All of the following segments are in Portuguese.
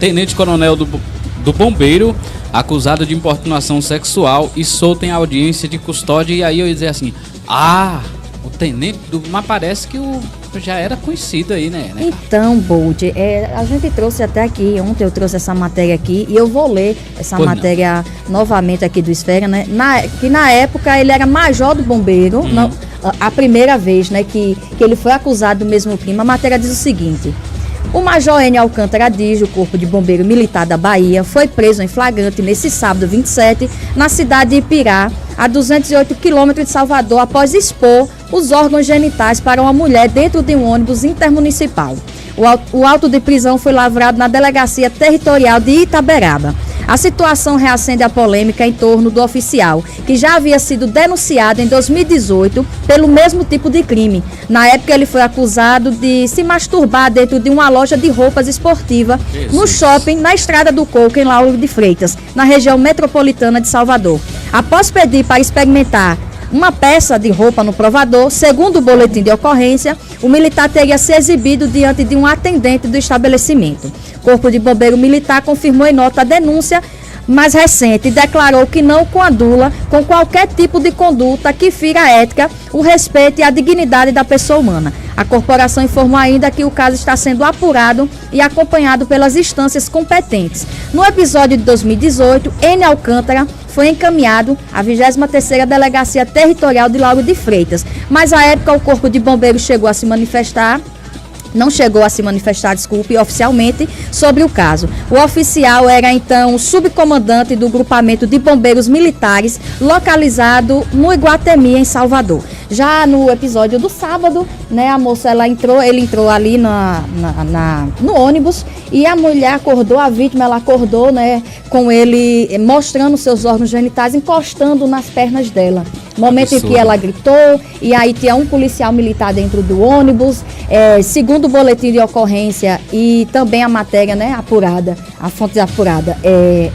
Tenente-coronel do Bombeiro, acusado de importunação sexual e solto em audiência de custódia. E aí eu ia dizer assim, o tenente mas parece que já era conhecido aí, né? Então, Bold, a gente trouxe até aqui, ontem eu trouxe essa matéria aqui, e eu vou ler essa matéria novamente aqui do Esfera, né? Que na época ele era major do Bombeiro, a primeira vez, né, que ele foi acusado do mesmo crime. A matéria diz o seguinte: o Major Enio Alcântara Dias, do Corpo de Bombeiro Militar da Bahia, foi preso em flagrante nesse sábado 27, na cidade de Ipirá, a 208 quilômetros de Salvador, após expor os órgãos genitais para uma mulher dentro de um ônibus intermunicipal. O auto de prisão foi lavrado na Delegacia Territorial de Itaberaba. A situação reacende a polêmica em torno do oficial, que já havia sido denunciado em 2018 pelo mesmo tipo de crime. Na época, ele foi acusado de se masturbar dentro de uma loja de roupas esportivas no shopping, na Estrada do Coco, em Lauro de Freitas, na região metropolitana de Salvador. Após pedir para experimentar uma peça de roupa no provador, segundo o boletim de ocorrência, o militar teria se exibido diante de um atendente do estabelecimento. O Corpo de Bombeiro Militar confirmou em nota a denúncia mais recente e declarou que não coadula com qualquer tipo de conduta que fira a ética, o respeito e a dignidade da pessoa humana. A corporação informou ainda que o caso está sendo apurado e acompanhado pelas instâncias competentes. No episódio de 2018, Enio Alcântara foi encaminhado à 23ª Delegacia Territorial de Lauro de Freitas, mas à época o Corpo de Bombeiros não chegou a se manifestar, oficialmente sobre o caso. O oficial era então o subcomandante do grupamento de bombeiros militares localizado no Iguatemi, em Salvador. Já no episódio do sábado, né, ele entrou ali no ônibus e a mulher acordou, a vítima, ela acordou, né, com ele mostrando seus órgãos genitais, encostando nas pernas dela. Momento em que ela gritou, e aí tinha um policial militar dentro do ônibus. Segundo o boletim de ocorrência e também a matéria, né, apurada, a fonte apurada,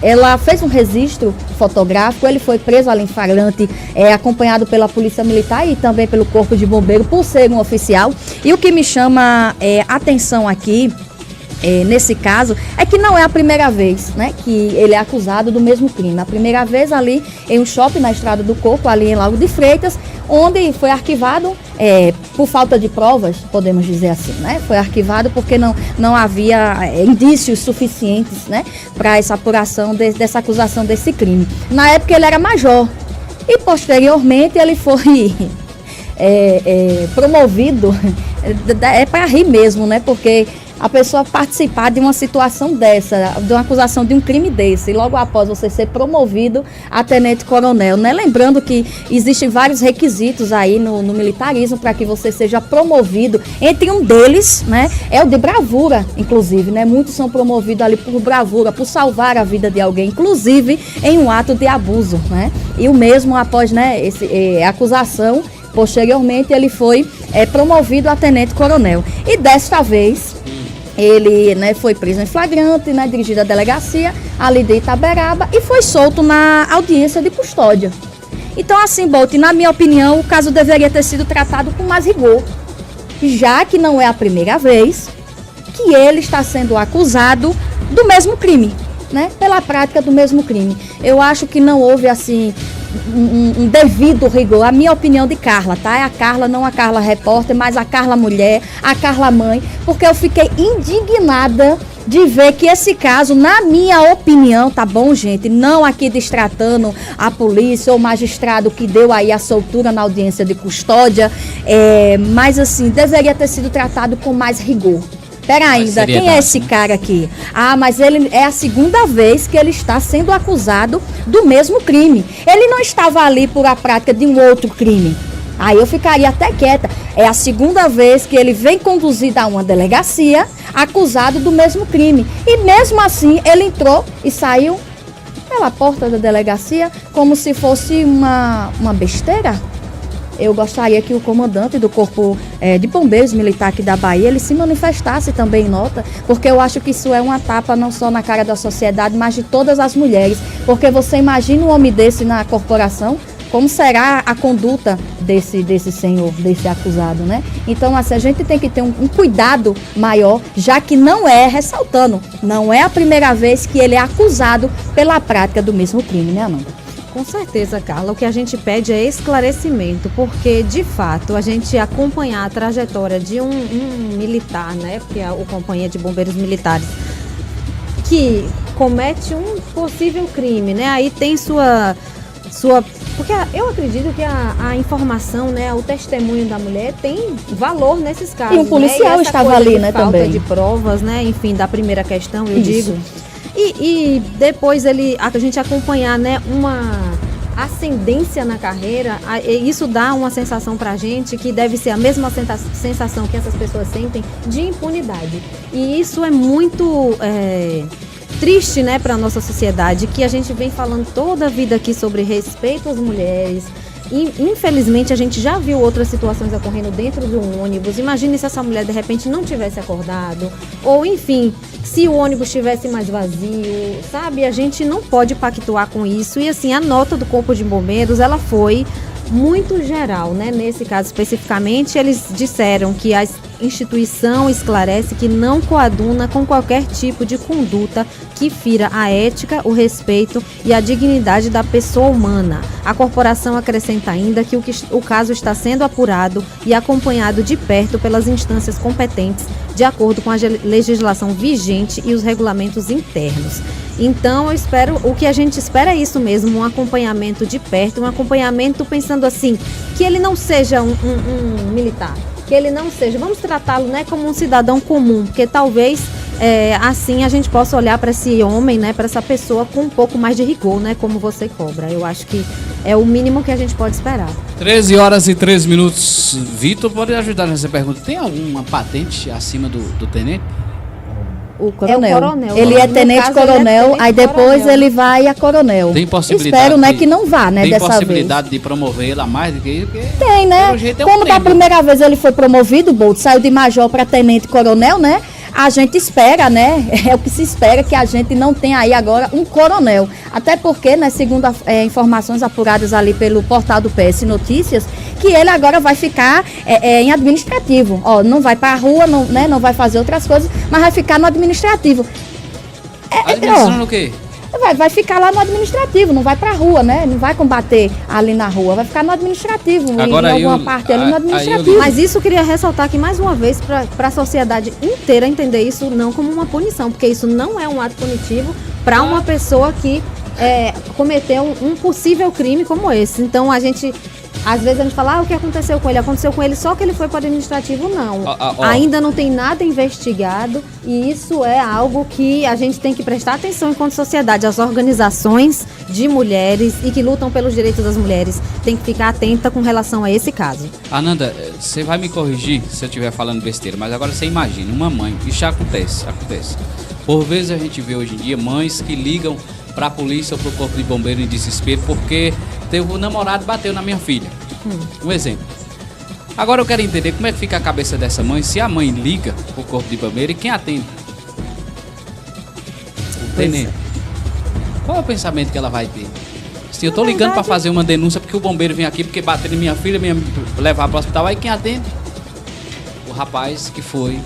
ela fez um registro fotográfico. Ele foi preso ali em flagrante, acompanhado pela Polícia Militar e também pelo Corpo de Bombeiro, por ser um oficial. E o que me chama atenção aqui, nesse caso, é que não é a primeira vez, né, que ele é acusado do mesmo crime. A primeira vez ali em um shopping na Estrada do Coco, ali em Lauro de Freitas, onde foi arquivado por falta de provas, podemos dizer assim, né? Foi arquivado porque não havia indícios suficientes, né, para essa apuração dessa acusação desse crime. Na época ele era major e posteriormente ele foi promovido, para rir mesmo, né? Porque a pessoa participar de uma situação dessa, de uma acusação de um crime desse, e logo após você ser promovido a tenente-coronel, né? Lembrando que existem vários requisitos aí no militarismo para que você seja promovido. Entre um deles, né, é o de bravura, inclusive, né? Muitos são promovidos ali por bravura, por salvar a vida de alguém, inclusive em um ato de abuso, né? E o mesmo após, né, a acusação, posteriormente ele foi promovido a tenente-coronel. E desta vez ele, né, foi preso em flagrante, né, dirigido à delegacia ali de Itaberaba e foi solto na audiência de custódia. Então, assim, Bolt, na minha opinião, o caso deveria ter sido tratado com mais rigor, já que não é a primeira vez que ele está sendo acusado do mesmo crime, né, pela prática do mesmo crime. Eu acho que não houve, assim, um devido rigor. A minha opinião de Carla, tá? É a Carla, não a Carla repórter, mas a Carla mulher, a Carla mãe, porque eu fiquei indignada de ver que esse caso, na minha opinião, tá bom, gente? Não aqui destratando a polícia ou o magistrado que deu aí a soltura na audiência de custódia, mas assim, deveria ter sido tratado com mais rigor. Pera ainda, quem é esse cara aqui? Mas ele é a segunda vez que ele está sendo acusado do mesmo crime. Ele não estava ali por a prática de um outro crime. Aí eu ficaria até quieta. É a segunda vez que ele vem conduzido a uma delegacia acusado do mesmo crime. E mesmo assim ele entrou e saiu pela porta da delegacia como se fosse uma besteira. Eu gostaria que o comandante do Corpo de Bombeiros Militar aqui da Bahia, ele se manifestasse também em nota, porque eu acho que isso é uma tapa não só na cara da sociedade, mas de todas as mulheres. Porque você imagina um homem desse na corporação, como será a conduta desse senhor, desse acusado, né? Então, assim, a gente tem que ter um cuidado maior, já que não é, ressaltando, não é a primeira vez que ele é acusado pela prática do mesmo crime, né, Amanda? Com certeza, Carla. O que a gente pede é esclarecimento, porque, de fato, a gente acompanhar a trajetória de um militar, né, que é o Companhia de Bombeiros Militares, que comete um possível crime, né, aí tem sua porque eu acredito que a informação, né, o testemunho da mulher tem valor nesses casos. E o policial, né? Estava ali, né, falta também. de provas, né, enfim, da primeira questão, eu Isso. digo. E depois a gente acompanhar, né, uma ascendência na carreira, isso dá uma sensação pra gente que deve ser a mesma sensação que essas pessoas sentem de impunidade. E isso é muito triste, né, para nossa sociedade, que a gente vem falando toda a vida aqui sobre respeito às mulheres. Infelizmente, a gente já viu outras situações ocorrendo dentro de um ônibus. Imagine se essa mulher, de repente, não tivesse acordado. Ou, enfim, se o ônibus estivesse mais vazio, sabe? A gente não pode pactuar com isso. E, assim, a nota do Corpo de Bombeiros, ela foi muito geral, né? Nesse caso, especificamente, eles disseram que a instituição esclarece que não coaduna com qualquer tipo de conduta que fira a ética, o respeito e a dignidade da pessoa humana. A corporação acrescenta ainda que o caso está sendo apurado e acompanhado de perto pelas instâncias competentes, de acordo com a legislação vigente e os regulamentos internos. Então, o que a gente espera é isso mesmo, um acompanhamento de perto, um acompanhamento pensando assim, que ele não seja um militar, que ele não seja, vamos tratá-lo, né, como um cidadão comum, porque talvez assim a gente possa olhar para esse homem, né, para essa pessoa com um pouco mais de rigor, né, como você cobra. Eu acho que é o mínimo que a gente pode esperar. 13h03. Vitor, pode ajudar nessa pergunta? Tem alguma patente acima do tenente? O coronel. É o coronel. Ele é tenente-coronel, aí depois coronel. ele vai a coronel. Tem possibilidade. Espero, né, que não vá, né, tem dessa vez. Tem possibilidade de promover ele a mais do que isso? Tem, né? Pelo jeito é um Como da prêmio. primeira vez ele foi promovido, Bolt, saiu de major para tenente-coronel, né? A gente espera, né? É o que se espera, que a gente não tenha aí agora um coronel. Até porque, né, segundo informações apuradas ali pelo portal do PS Notícias, que ele agora vai ficar em administrativo. Ó, não vai para a rua, não, né, não vai fazer outras coisas, mas vai ficar no administrativo. Administrando o quê? Vai ficar lá no administrativo, não vai pra rua, né? Não vai combater ali na rua, vai ficar no administrativo, agora em alguma parte ali no administrativo. Mas isso eu queria ressaltar aqui mais uma vez para a sociedade inteira entender isso não como uma punição, porque isso não é um ato punitivo para uma pessoa que cometeu um possível crime como esse. Então às vezes a gente fala, o que aconteceu com ele? Aconteceu com ele só que ele foi para o administrativo, não. Ainda não tem nada investigado e isso é algo que a gente tem que prestar atenção enquanto sociedade. As organizações de mulheres e que lutam pelos direitos das mulheres têm que ficar atenta com relação a esse caso. Ananda, você vai me corrigir se eu estiver falando besteira, mas agora você imagina, uma mãe, isso já acontece. Por vezes a gente vê hoje em dia mães que ligam para a polícia ou para o corpo de bombeiro em desespero porque teve um namorado bateu na minha filha. Um exemplo. Agora eu quero entender como é que fica a cabeça dessa mãe se a mãe liga para o corpo de bombeiro e quem atende? O tenente. Qual é o pensamento que ela vai ter? Se eu tô ligando para fazer uma denúncia porque o bombeiro vem aqui porque bateu em minha filha, levar para o hospital, aí quem atende? O rapaz que foi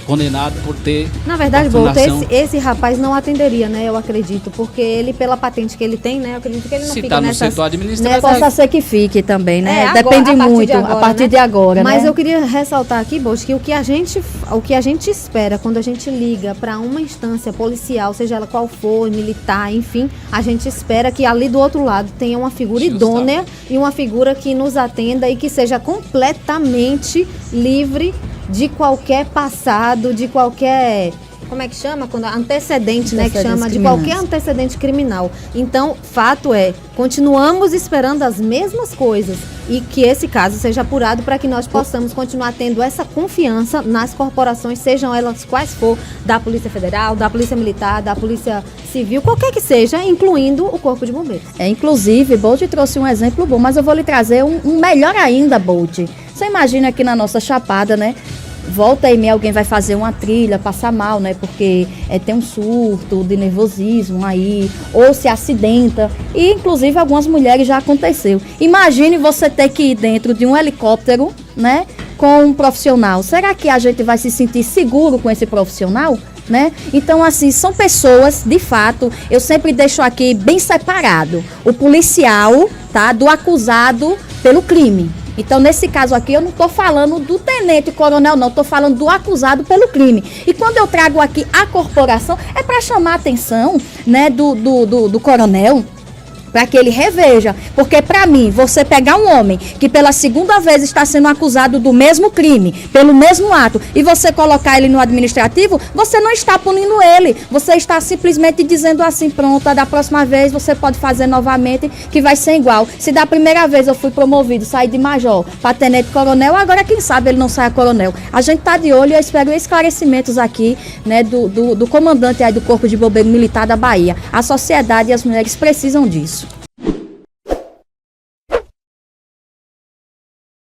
condenado por ter... Na verdade, Bolt, esse rapaz não atenderia, né? Eu acredito, porque ele, pela patente que ele tem, né? Eu acredito que ele não se fica tá no nessas... setor administrativo. Possa ser que fique também, né? Agora, depende muito, a partir de agora, Mas né? eu queria ressaltar aqui, Bolt, que o que a gente espera quando a gente liga para uma instância policial, seja ela qual for, militar, enfim, a gente espera que ali do outro lado tenha uma figura idônea e uma figura que nos atenda e que seja completamente livre de qualquer passado, de qualquer... Como é que chama? Quando antecedente, né? Que chama de qualquer antecedente criminal. Então, fato é, continuamos esperando as mesmas coisas e que esse caso seja apurado para que nós possamos continuar tendo essa confiança nas corporações, sejam elas quais for, da Polícia Federal, da Polícia Militar, da Polícia Civil, qualquer que seja, incluindo o Corpo de Bombeiros. Inclusive, Bolt trouxe um exemplo bom, mas eu vou lhe trazer um melhor ainda, Bolt. Você imagina aqui na nossa Chapada, né? volta e meia alguém vai fazer uma trilha, passar mal, né? Porque tem um surto de nervosismo aí, ou se acidenta. E, inclusive, algumas mulheres já aconteceu. Imagine você ter que ir dentro de um helicóptero, né? Com um profissional. Será que a gente vai se sentir seguro com esse profissional? Né? Então, assim, são pessoas, de fato, eu sempre deixo aqui bem separado o policial, tá, do acusado pelo crime. Então, nesse caso aqui, eu não estou falando do tenente-coronel, não, estou falando do acusado pelo crime. E quando eu trago aqui a corporação, é para chamar a atenção, né, do coronel, para que ele reveja, porque para mim, você pegar um homem que pela segunda vez está sendo acusado do mesmo crime, pelo mesmo ato, e você colocar ele no administrativo, você não está punindo ele, você está simplesmente dizendo assim, pronto, da próxima vez você pode fazer novamente, que vai ser igual. Se da primeira vez eu fui promovido, saí de major para tenente-coronel, agora quem sabe ele não sai a coronel. A gente está de olho e eu espero esclarecimentos aqui, né, do comandante aí do Corpo de Bombeiro Militar da Bahia. A sociedade e as mulheres precisam disso.